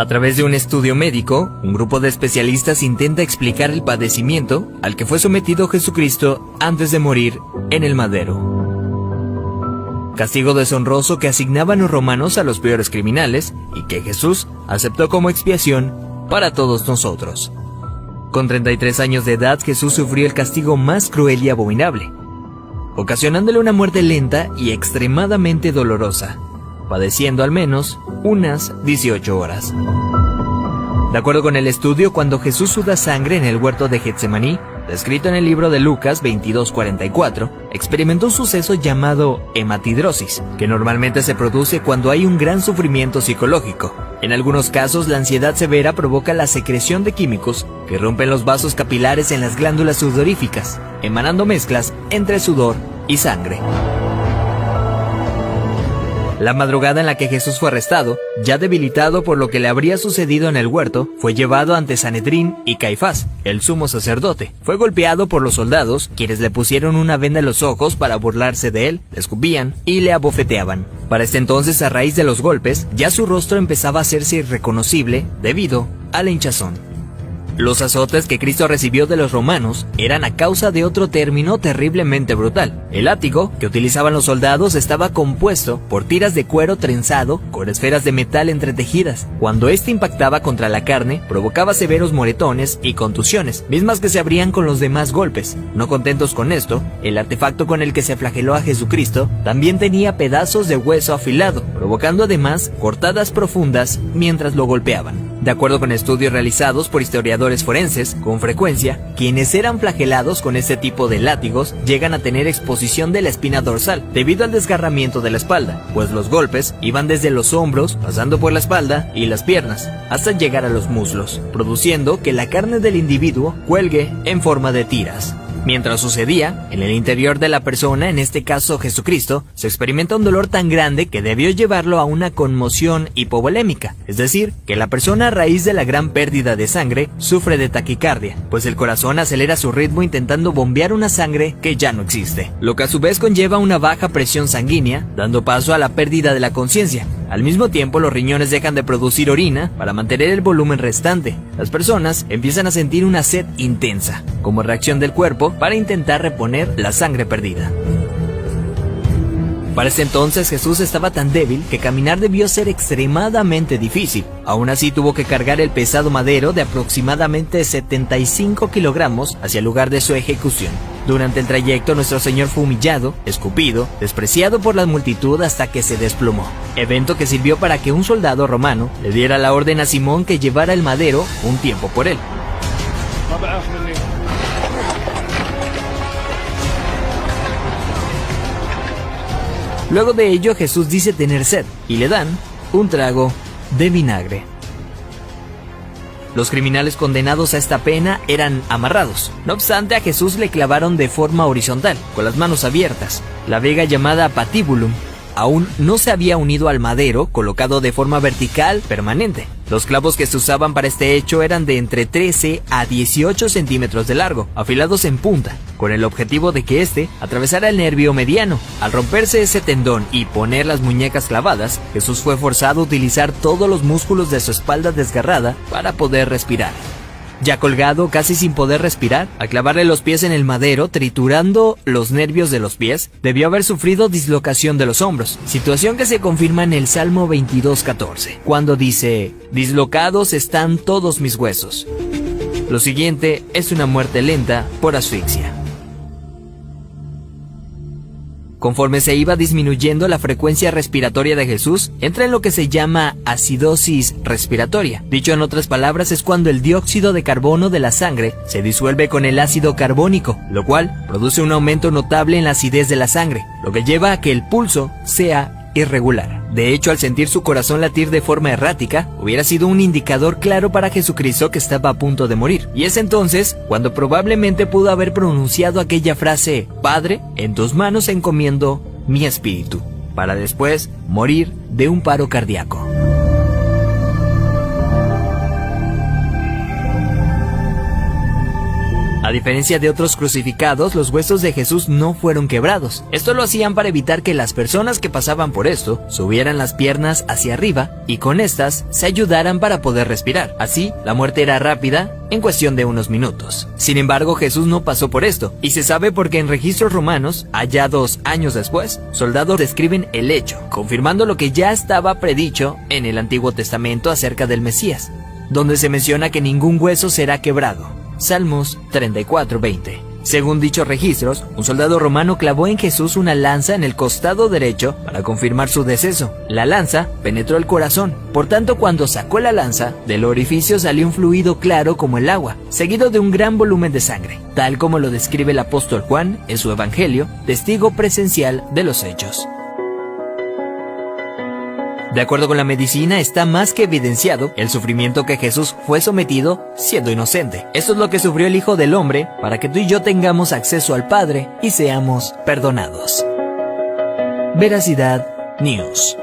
A través de un estudio médico, un grupo de especialistas intenta explicar el padecimiento al que fue sometido Jesucristo antes de morir en el madero. Castigo deshonroso que asignaban los romanos a los peores criminales y que Jesús aceptó como expiación para todos nosotros. Con 33 años de edad, Jesús sufrió el castigo más cruel y abominable, ocasionándole una muerte lenta y extremadamente dolorosa, padeciendo al menos unas 18 horas. De acuerdo con el estudio, cuando Jesús suda sangre en el huerto de Getsemaní, descrito en el libro de Lucas 22:44, experimentó un suceso llamado hematidrosis, que normalmente se produce cuando hay un gran sufrimiento psicológico. En algunos casos, la ansiedad severa provoca la secreción de químicos que rompen los vasos capilares en las glándulas sudoríficas, emanando mezclas entre sudor y sangre. La madrugada en la que Jesús fue arrestado, ya debilitado por lo que le habría sucedido en el huerto, fue llevado ante Sanedrín y Caifás, el sumo sacerdote. Fue golpeado por los soldados, quienes le pusieron una venda en los ojos para burlarse de él, le escupían y le abofeteaban. Para este entonces, a raíz de los golpes, ya su rostro empezaba a hacerse irreconocible debido a la hinchazón. Los azotes que Cristo recibió de los romanos eran a causa de otro término terriblemente brutal. El látigo que utilizaban los soldados estaba compuesto por tiras de cuero trenzado con esferas de metal entretejidas. Cuando este impactaba contra la carne, provocaba severos moretones y contusiones, mismas que se abrían con los demás golpes. No contentos con esto, el artefacto con el que se flageló a Jesucristo también tenía pedazos de hueso afilado, provocando además cortadas profundas mientras lo golpeaban. De acuerdo con estudios realizados por historiadores forenses, con frecuencia, quienes eran flagelados con este tipo de látigos llegan a tener exposición de la espina dorsal debido al desgarramiento de la espalda, pues los golpes iban desde los hombros, pasando por la espalda y las piernas, hasta llegar a los muslos, produciendo que la carne del individuo cuelgue en forma de tiras. Mientras sucedía, en el interior de la persona, en este caso Jesucristo, se experimenta un dolor tan grande que debió llevarlo a una conmoción hipovolémica, es decir, que la persona a raíz de la gran pérdida de sangre sufre de taquicardia, pues el corazón acelera su ritmo intentando bombear una sangre que ya no existe, lo que a su vez conlleva una baja presión sanguínea, dando paso a la pérdida de la conciencia. Al mismo tiempo, los riñones dejan de producir orina para mantener el volumen restante. Las personas empiezan a sentir una sed intensa, como reacción del cuerpo para intentar reponer la sangre perdida. Para ese entonces Jesús estaba tan débil que caminar debió ser extremadamente difícil. Aún así tuvo que cargar el pesado madero de aproximadamente 75 kilogramos hacia el lugar de su ejecución. Durante el trayecto nuestro Señor fue humillado, escupido, despreciado por la multitud hasta que se desplomó. Evento que sirvió para que un soldado romano le diera la orden a Simón que llevara el madero un tiempo por él. Luego de ello, Jesús dice tener sed y le dan un trago de vinagre. Los criminales condenados a esta pena eran amarrados. No obstante, a Jesús le clavaron de forma horizontal, con las manos abiertas. La viga llamada patibulum aún no se había unido al madero, colocado de forma vertical permanente. Los clavos que se usaban para este hecho eran de entre 13 a 18 centímetros de largo, afilados en punta, con el objetivo de que éste atravesara el nervio mediano. Al romperse ese tendón y poner las muñecas clavadas, Jesús fue forzado a utilizar todos los músculos de su espalda desgarrada para poder respirar. Ya colgado, casi sin poder respirar, al clavarle los pies en el madero, triturando los nervios de los pies, debió haber sufrido dislocación de los hombros, situación que se confirma en el Salmo 22:14, cuando dice: «Dislocados están todos mis huesos». Lo siguiente es una muerte lenta por asfixia. Conforme se iba disminuyendo la frecuencia respiratoria de Jesús, entra en lo que se llama acidosis respiratoria. Dicho en otras palabras, es cuando el dióxido de carbono de la sangre se disuelve con el ácido carbónico, lo cual produce un aumento notable en la acidez de la sangre, lo que lleva a que el pulso sea irregular. De hecho, al sentir su corazón latir de forma errática, hubiera sido un indicador claro para Jesucristo que estaba a punto de morir. Y es entonces cuando probablemente pudo haber pronunciado aquella frase: «Padre, en tus manos encomiendo mi espíritu», para después morir de un paro cardíaco. diferencia de otros crucificados, los huesos de Jesús no fueron quebrados. Esto lo hacían para evitar que las personas que pasaban por esto subieran las piernas hacia arriba y con estas se ayudaran para poder respirar. Así, la muerte era rápida en cuestión de unos minutos. Sin embargo, Jesús no pasó por esto, y se sabe porque en registros romanos, hallados años después, soldados describen el hecho, confirmando lo que ya estaba predicho en el Antiguo Testamento acerca del Mesías, donde se menciona que ningún hueso será quebrado. Salmos 34:20. Según dichos registros, un soldado romano clavó en Jesús una lanza en el costado derecho para confirmar su deceso. La lanza penetró el corazón, por tanto cuando sacó la lanza, del orificio salió un fluido claro como el agua, seguido de un gran volumen de sangre, tal como lo describe el apóstol Juan en su Evangelio, testigo presencial de los hechos. De acuerdo con la medicina, está más que evidenciado el sufrimiento que Jesús fue sometido siendo inocente. Esto es lo que sufrió el Hijo del Hombre para que tú y yo tengamos acceso al Padre y seamos perdonados. Veracidad News.